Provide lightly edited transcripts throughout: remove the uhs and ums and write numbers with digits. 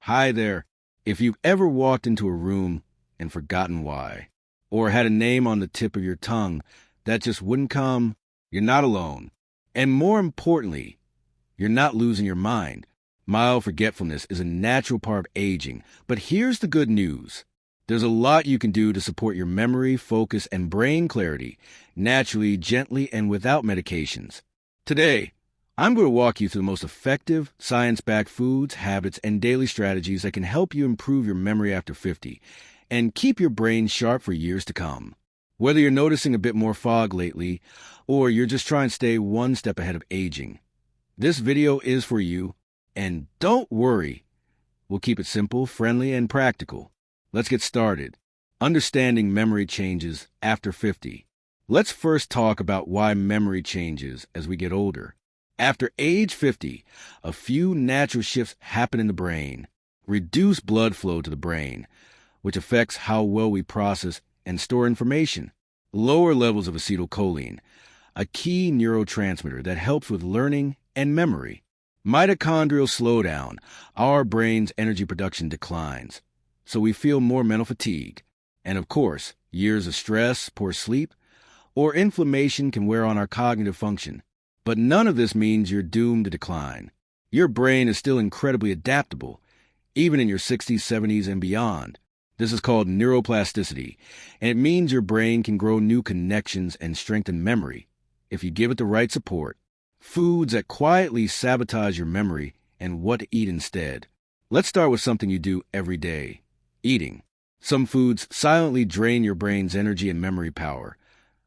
Hi there. If you've ever walked into a room and forgotten why, or had a name on the tip of your tongue that just wouldn't come, you're not alone. And more importantly, you're not losing your mind. Mild forgetfulness is a natural part of aging, but here's the good news. There's a lot you can do to support your memory, focus, and brain clarity, naturally, gently, and without medications. Today, I'm going to walk you through the most effective, science-backed foods, habits, and daily strategies that can help you improve your memory after 50 and keep your brain sharp for years to come. Whether you're noticing a bit more fog lately, or you're just trying to stay one step ahead of aging, this video is for you. And don't worry, we'll keep it simple, friendly, and practical. Let's get started. Understanding memory changes after 50. Let's first talk about why memory changes as we get older. After age 50, a few natural shifts happen in the brain. Reduce blood flow to the brain, which affects how well we process and store information. Lower levels of acetylcholine, a key neurotransmitter that helps with learning and memory. Mitochondrial slowdown, our brain's energy production declines, so we feel more mental fatigue. And of course, years of stress, poor sleep, or inflammation can wear on our cognitive function. But none of this means you're doomed to decline. Your brain is still incredibly adaptable, even in your 60s, 70s, and beyond. This is called neuroplasticity, and it means your brain can grow new connections and strengthen memory if you give it the right support. Foods that quietly sabotage your memory and what to eat instead. Let's start with something you do every day. Eating. Some foods silently drain your brain's energy and memory power,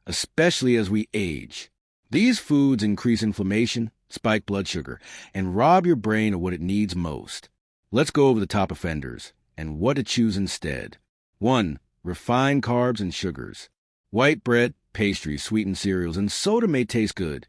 especially as we age. These foods increase inflammation, spike blood sugar, and rob your brain of what it needs most. Let's go over the top offenders and what to choose instead. 1. Refined carbs and sugars. White bread, pastries, sweetened cereals, and soda may taste good,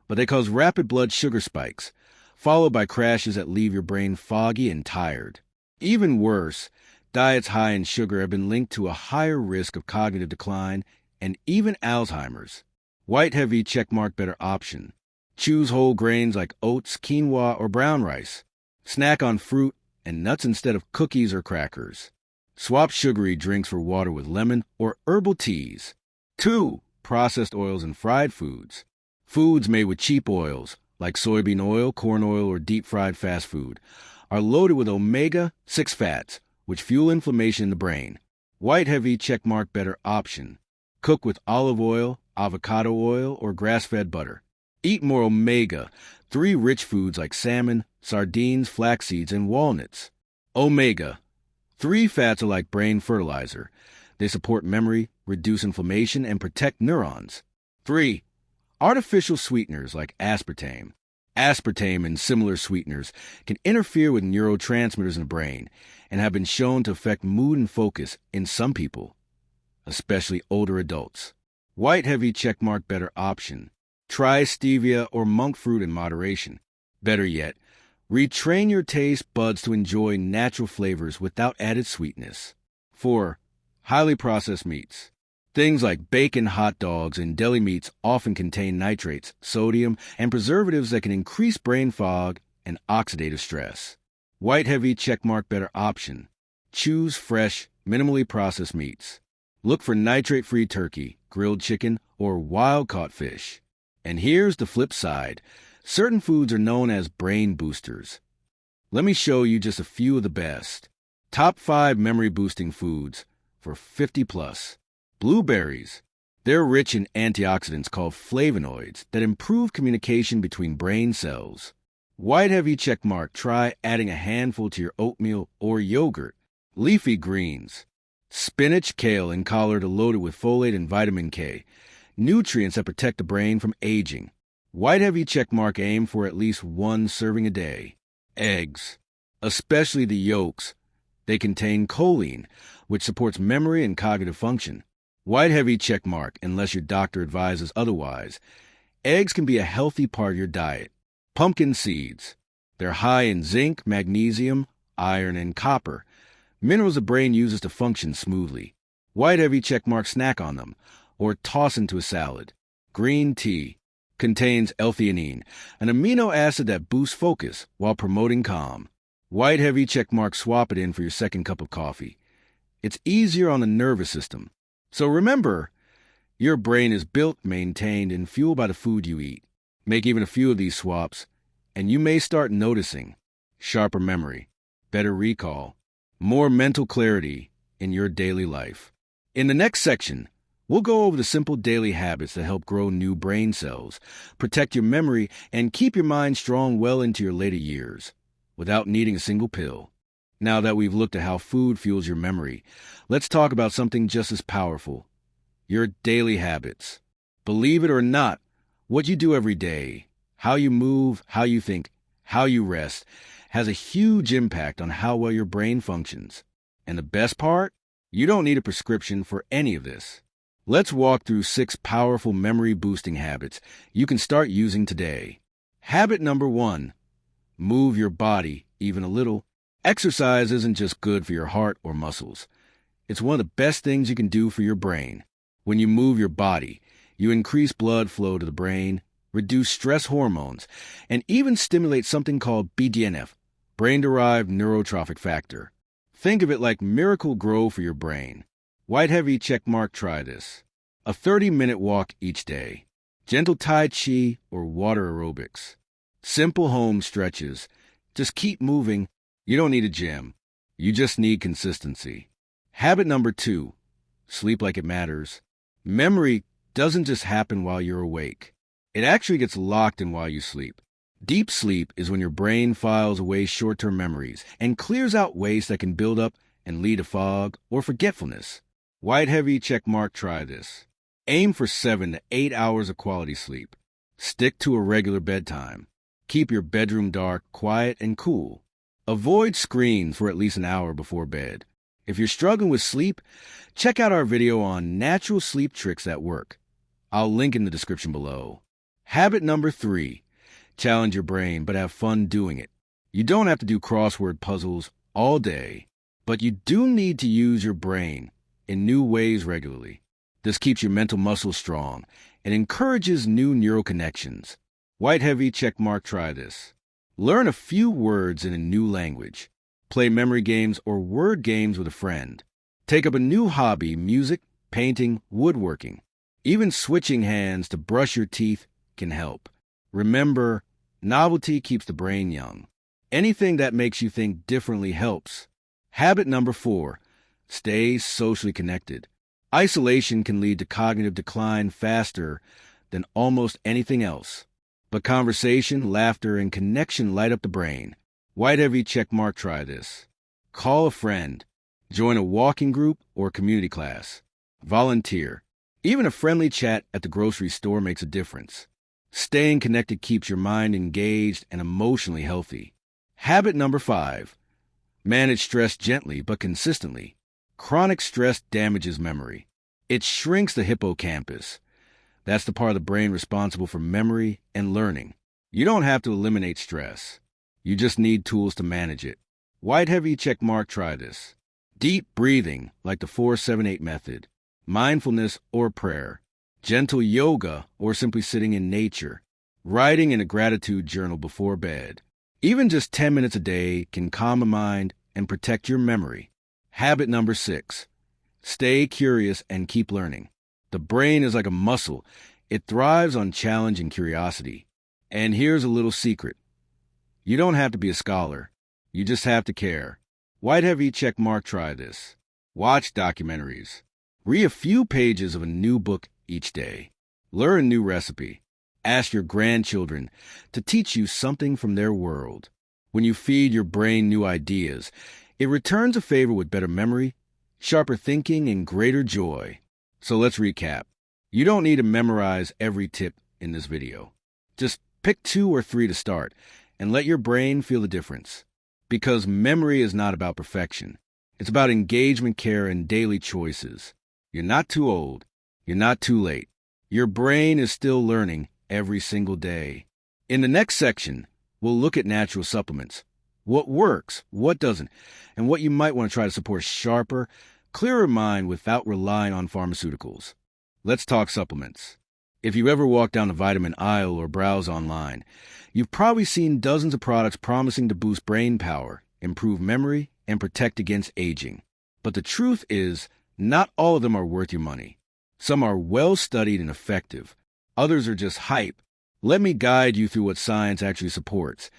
but they cause rapid blood sugar spikes, followed by crashes that leave your brain foggy and tired. Even worse, diets high in sugar have been linked to a higher risk of cognitive decline and even Alzheimer's. White heavy checkmark better option. Choose whole grains like oats, quinoa, or brown rice. Snack on fruit and nuts instead of cookies or crackers. Swap sugary drinks for water with lemon or herbal teas. 2. Processed oils and fried foods. Foods made with cheap oils, like soybean oil, corn oil, or deep-fried fast food, are loaded with omega-6 fats, which fuel inflammation in the brain. White heavy checkmark better option. Cook with olive oil, avocado oil, or grass-fed butter. Eat more omega-3 rich foods like salmon, sardines, flax seeds, and walnuts. Omega-3 fats are like brain fertilizer. They support memory, reduce inflammation, and protect neurons. 3. Artificial sweeteners like aspartame. Aspartame and similar sweeteners can interfere with neurotransmitters in the brain and have been shown to affect mood and focus in some people, especially older adults. White heavy checkmark better option. Try stevia or monk fruit in moderation. Better yet, retrain your taste buds to enjoy natural flavors without added sweetness. 4. Highly processed meats. Things like bacon, hot dogs, and deli meats often contain nitrates, sodium, and preservatives that can increase brain fog and oxidative stress. White heavy checkmark better option. Choose fresh, minimally processed meats. Look for nitrate-free turkey, grilled chicken, or wild-caught fish. And here's the flip side. Certain foods are known as brain boosters. Let me show you just a few of the best. Top 5 memory-boosting foods for 50+. Blueberries. They're rich in antioxidants called flavonoids that improve communication between brain cells. White heavy checkmark. Try adding a handful to your oatmeal or yogurt. Leafy greens. Spinach, kale, and collard are loaded with folate and vitamin K, nutrients that protect the brain from aging. White heavy checkmark. Aim for at least 1 serving a day. Eggs, especially the yolks. They contain choline, which supports memory and cognitive function. White heavy checkmark unless your doctor advises otherwise. Eggs can be a healthy part of your diet. Pumpkin seeds. They're high in zinc, magnesium, iron, and copper, minerals the brain uses to function smoothly. White heavy checkmark. Snack on them, or toss into a salad. Green tea. Contains L-theanine, an amino acid that boosts focus while promoting calm. White heavy checkmark, swap it in for your second cup of coffee. It's easier on the nervous system. So remember, your brain is built, maintained, and fueled by the food you eat. Make even a few of these swaps, and you may start noticing sharper memory, better recall, more mental clarity in your daily life. In the next section, we'll go over the simple daily habits that help grow new brain cells, protect your memory, and keep your mind strong well into your later years, without needing a single pill. Now that we've looked at how food fuels your memory, let's talk about something just as powerful: your daily habits. Believe it or not, what you do every day, how you move, how you think, how you rest, has a huge impact on how well your brain functions. And the best part? You don't need a prescription for any of this. Let's walk through 6 powerful memory-boosting habits you can start using today. Habit number 1. Move your body, even a little. Exercise isn't just good for your heart or muscles. It's one of the best things you can do for your brain. When you move your body, you increase blood flow to the brain, reduce stress hormones, and even stimulate something called BDNF, brain-derived neurotrophic factor. Think of it like Miracle-Gro for your brain. White heavy checkmark, try this. A 30-minute walk each day. Gentle Tai Chi or water aerobics. Simple home stretches. Just keep moving. You don't need a gym. You just need consistency. Habit number 2. Sleep like it matters. Memory doesn't just happen while you're awake. It actually gets locked in while you sleep. Deep sleep is when your brain files away short-term memories and clears out waste that can build up and lead to fog or forgetfulness. White heavy checkmark, try this. Aim for 7 to 8 hours of quality sleep. Stick to a regular bedtime. Keep your bedroom dark, quiet, and cool. Avoid screens for at least an hour before bed. If you're struggling with sleep, check out our video on natural sleep tricks that work. I'll link in the description below. Habit number 3. Challenge your brain, but have fun doing it. You don't have to do crossword puzzles all day, but you do need to use your brain in new ways regularly. This keeps your mental muscles strong and encourages new neural connections. White heavy checkmark, try this. Learn a few words in a new language. Play memory games or word games with a friend. Take up a new hobby: music, painting, woodworking. Even switching hands to brush your teeth can help. Remember, novelty keeps the brain young. Anything that makes you think differently helps. Habit number 4. Stay socially connected. Isolation can lead to cognitive decline faster than almost anything else. But conversation, laughter, and connection light up the brain. White heavy checkmark, try this. Call a friend. Join a walking group or community class. Volunteer. Even a friendly chat at the grocery store makes a difference. Staying connected keeps your mind engaged and emotionally healthy. Habit number 5. Manage stress gently but consistently. Chronic stress damages memory. It shrinks the hippocampus. That's the part of the brain responsible for memory and learning. You don't have to eliminate stress. You just need tools to manage it. White heavy checkmark, try this. Deep breathing, like the 4-7-8 method. Mindfulness or prayer. Gentle yoga or simply sitting in nature. Writing in a gratitude journal before bed. Even just 10 minutes a day can calm a mind and protect your memory. Habit number 6. Stay curious and keep learning. The brain is like a muscle. It thrives on challenge and curiosity. And here's a little secret. You don't have to be a scholar. You just have to care. White heavy checkmark, try this. Watch documentaries. Read a few pages of a new book each day. Learn a new recipe. Ask your grandchildren to teach you something from their world. When you feed your brain new ideas, it returns a favor with better memory, sharper thinking, and greater joy. So let's recap. You don't need to memorize every tip in this video. Just pick 2 or 3 to start and let your brain feel the difference. Because memory is not about perfection. It's about engagement, care, and daily choices. You're not too old. You're not too late. Your brain is still learning every single day. In the next section, we'll look at natural supplements. What works, what doesn't, and what you might want to try to support sharper, clearer mind without relying on pharmaceuticals. Let's talk supplements. If you ever walk down the vitamin aisle or browse online, you've probably seen dozens of products promising to boost brain power, improve memory, and protect against aging. But the truth is, not all of them are worth your money. Some are well-studied and effective. Others are just hype. Let me guide you through what science actually supports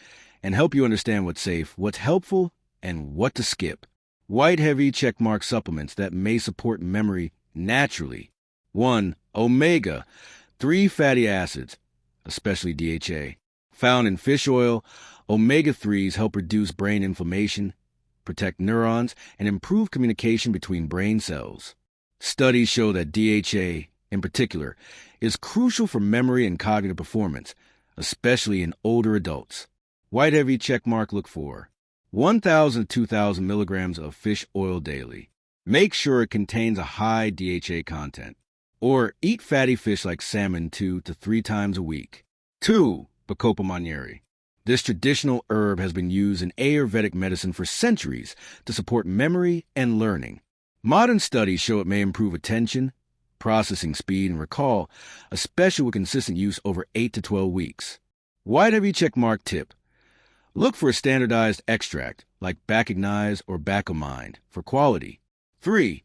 and help you understand what's safe, what's helpful, and what to skip. White heavy checkmark supplements that may support memory naturally. 1. Omega-3 fatty acids, especially DHA. Found in fish oil, omega-3s help reduce brain inflammation, protect neurons, and improve communication between brain cells. Studies show that DHA, in particular, is crucial for memory and cognitive performance, especially in older adults. White heavy checkmark look for 1,000 to 2,000 milligrams of fish oil daily. Make sure it contains a high DHA content. Or eat fatty fish like salmon 2 to 3 times a week. 2. Bacopa monnieri. This traditional herb has been used in Ayurvedic medicine for centuries to support memory and learning. Modern studies show it may improve attention, processing speed, and recall, especially with consistent use over 8 to 12 weeks. White heavy checkmark tip. Look for a standardized extract like Bacignize or Bacomine for quality. 3.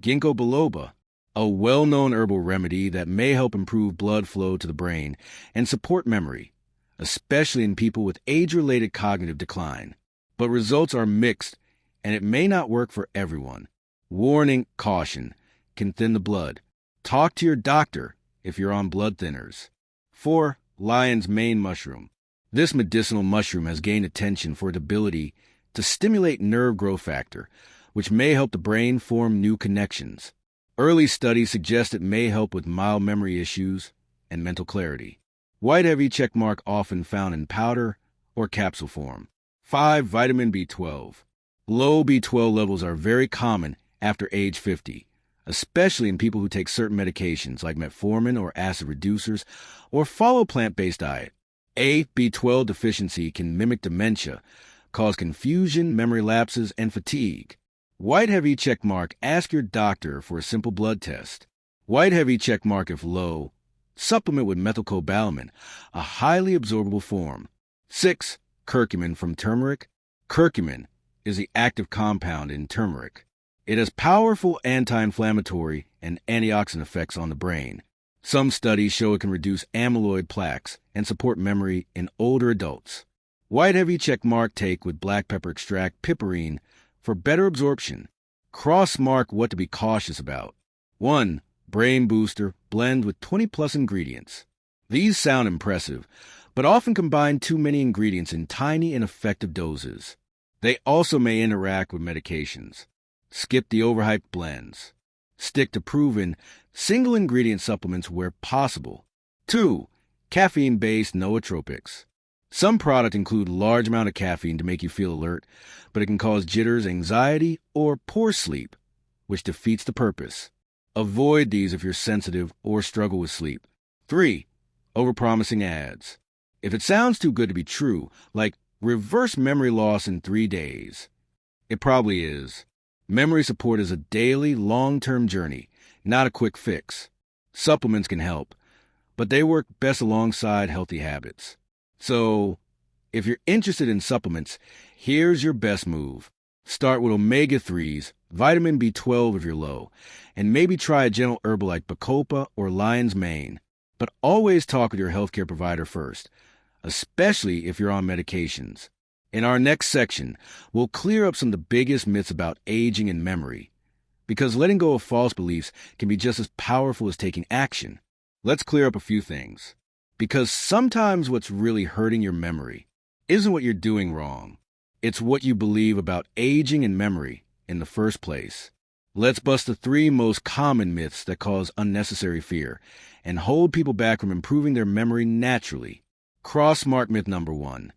Ginkgo biloba, a well-known herbal remedy that may help improve blood flow to the brain and support memory, especially in people with age-related cognitive decline. But results are mixed, and it may not work for everyone. Warning, caution, can thin the blood. Talk to your doctor if you're on blood thinners. 4. Lion's mane mushroom. This medicinal mushroom has gained attention for its ability to stimulate nerve growth factor, which may help the brain form new connections. Early studies suggest it may help with mild memory issues and mental clarity. White heavy checkmark often found in powder or capsule form. 5. Vitamin B12. Low B12 levels are very common after age 50, especially in people who take certain medications like metformin or acid reducers or follow a plant-based diet. A. B12 deficiency can mimic dementia, cause confusion, memory lapses, and fatigue. White heavy checkmark, ask your doctor for a simple blood test. White heavy checkmark if low, supplement with methylcobalamin, a highly absorbable form. 6. Curcumin from turmeric. Curcumin is the active compound in turmeric. It has powerful anti-inflammatory and antioxidant effects on the brain. Some studies show it can reduce amyloid plaques and support memory in older adults. White heavy checkmark take with black pepper extract piperine for better absorption. Cross mark what to be cautious about. 1. Brain booster blend with 20+ ingredients. These sound impressive, but often combine too many ingredients in tiny and effective doses. They also may interact with medications. Skip the overhyped blends. Stick to proven single-ingredient supplements where possible. 2. Caffeine-based nootropics. Some products include a large amount of caffeine to make you feel alert, but it can cause jitters, anxiety, or poor sleep, which defeats the purpose. Avoid these if you're sensitive or struggle with sleep. 3. Overpromising ads. If it sounds too good to be true, like reverse memory loss in 3 days, it probably is. Memory support is a daily, long-term journey, not a quick fix. Supplements can help, but they work best alongside healthy habits. So, if you're interested in supplements, here's your best move. Start with omega-3s, vitamin B12 if you're low, and maybe try a gentle herbal like Bacopa or lion's mane. But always talk with your healthcare provider first, especially if you're on medications. In our next section, we'll clear up some of the biggest myths about aging and memory, because letting go of false beliefs can be just as powerful as taking action. Let's clear up a few things, because sometimes what's really hurting your memory isn't what you're doing wrong. It's what you believe about aging and memory in the first place. Let's bust the 3 most common myths that cause unnecessary fear and hold people back from improving their memory naturally. Cross-mark myth number 1.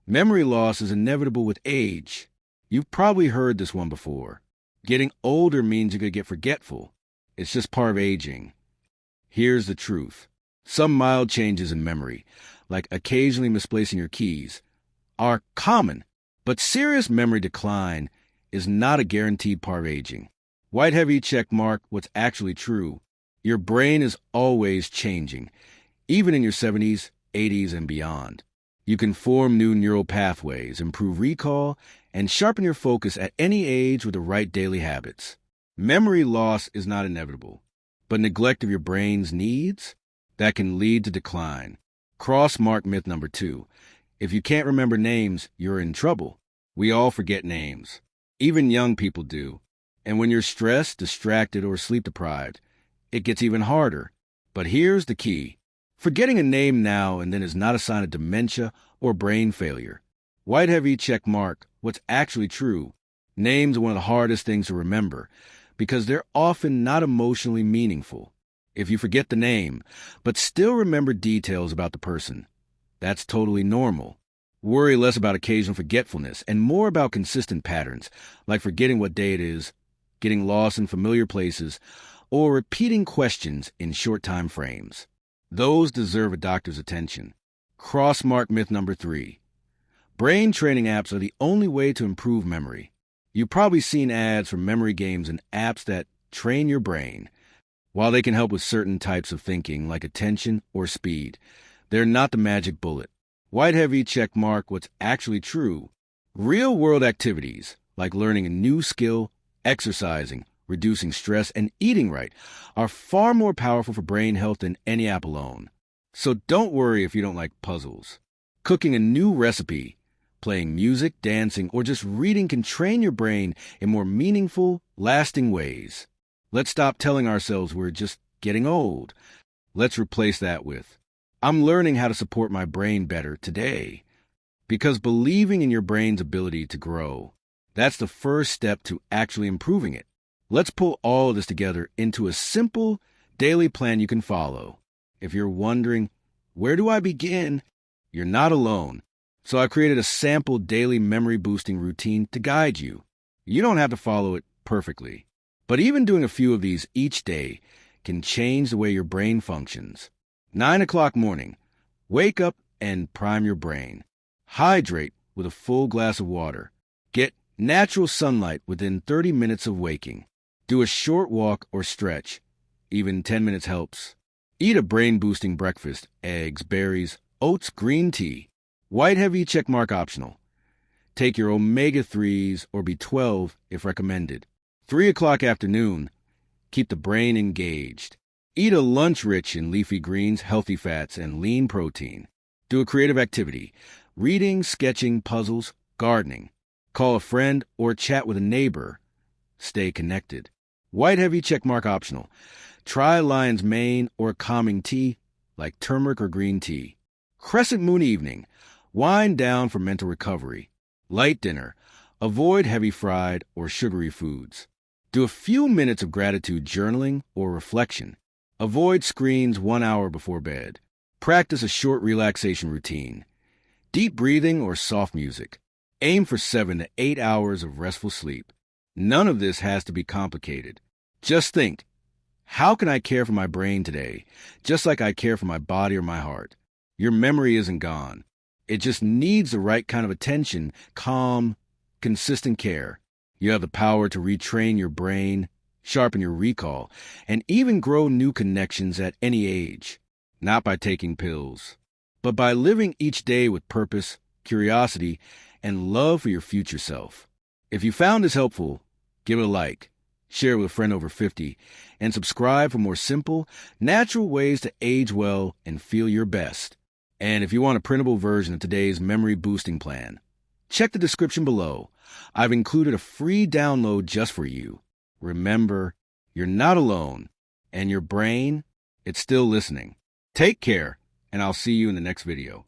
Memory loss is inevitable with age. You've probably heard this one before. Getting older means you're going to get forgetful. It's just part of aging. Here's the truth. Some mild changes in memory, like occasionally misplacing your keys, are common, but serious memory decline is not a guaranteed part of aging. White heavy check mark what's actually true. Your brain is always changing, even in your 70s, 80s, and beyond. You can form new neural pathways, improve recall, and sharpen your focus at any age with the right daily habits. Memory loss is not inevitable, but neglect of your brain's needs, that can lead to decline. Cross-mark myth number 2. If you can't remember names, you're in trouble. We all forget names. Even young people do. And when you're stressed, distracted, or sleep-deprived, it gets even harder. But here's the key. Forgetting a name now and then is not a sign of dementia or brain failure. Whiteheavy check mark what's actually true. Names are one of the hardest things to remember because they're often not emotionally meaningful. If you forget the name, but still remember details about the person, that's totally normal. Worry less about occasional forgetfulness and more about consistent patterns, like forgetting what day it is, getting lost in familiar places, or repeating questions in short time frames. Those deserve a doctor's attention. Crossmark myth number 3. Brain training apps are the only way to improve memory. You've probably seen ads for memory games and apps that train your brain. While they can help with certain types of thinking, like attention or speed, they're not the magic bullet. Whiteheavy check mark what's actually true. Real-world activities, like learning a new skill, exercising, reducing stress, and eating right, are far more powerful for brain health than any app alone. So don't worry if you don't like puzzles. Cooking a new recipe, playing music, dancing, or just reading can train your brain in more meaningful, lasting ways. Let's stop telling ourselves we're just getting old. Let's replace that with, I'm learning how to support my brain better today. Because believing in your brain's ability to grow, that's the first step to actually improving it. Let's pull all of this together into a simple daily plan you can follow. If you're wondering, where do I begin? You're not alone. So I created a sample daily memory boosting routine to guide you. You don't have to follow it perfectly. But even doing a few of these each day can change the way your brain functions. 9 o'clock morning. Wake up and prime your brain. Hydrate with a full glass of water. Get natural sunlight within 30 minutes of waking. Do a short walk or stretch. Even 10 minutes helps. Eat a brain-boosting breakfast, eggs, berries, oats, green tea. Whiteheavy checkmark optional. Take your omega-3s or B12 if recommended. 3 o'clock afternoon, keep the brain engaged. Eat a lunch rich in leafy greens, healthy fats, and lean protein. Do a creative activity, reading, sketching, puzzles, gardening. Call a friend or chat with a neighbor. Stay connected. Whiteheavy checkmark optional. Try lion's mane or calming tea like turmeric or green tea. Crescent moon evening. Wind down for mental recovery. Light dinner. Avoid heavy fried or sugary foods. Do a few minutes of gratitude journaling or reflection. Avoid screens 1 hour before bed. Practice a short relaxation routine. Deep breathing or soft music. Aim for 7 to 8 hours of restful sleep. None of this has to be complicated. Just think, how can I care for my brain today, just like I care for my body or my heart? Your memory isn't gone. It just needs the right kind of attention, calm, consistent care. You have the power to retrain your brain, sharpen your recall, and even grow new connections at any age. Not by taking pills, but by living each day with purpose, curiosity, and love for your future self. If you found this helpful, give it a like, share it with a friend over 50, and subscribe for more simple, natural ways to age well and feel your best. And if you want a printable version of today's memory boosting plan, check the description below. I've included a free download just for you. Remember, you're not alone, and your brain, it's still listening. Take care, and I'll see you in the next video.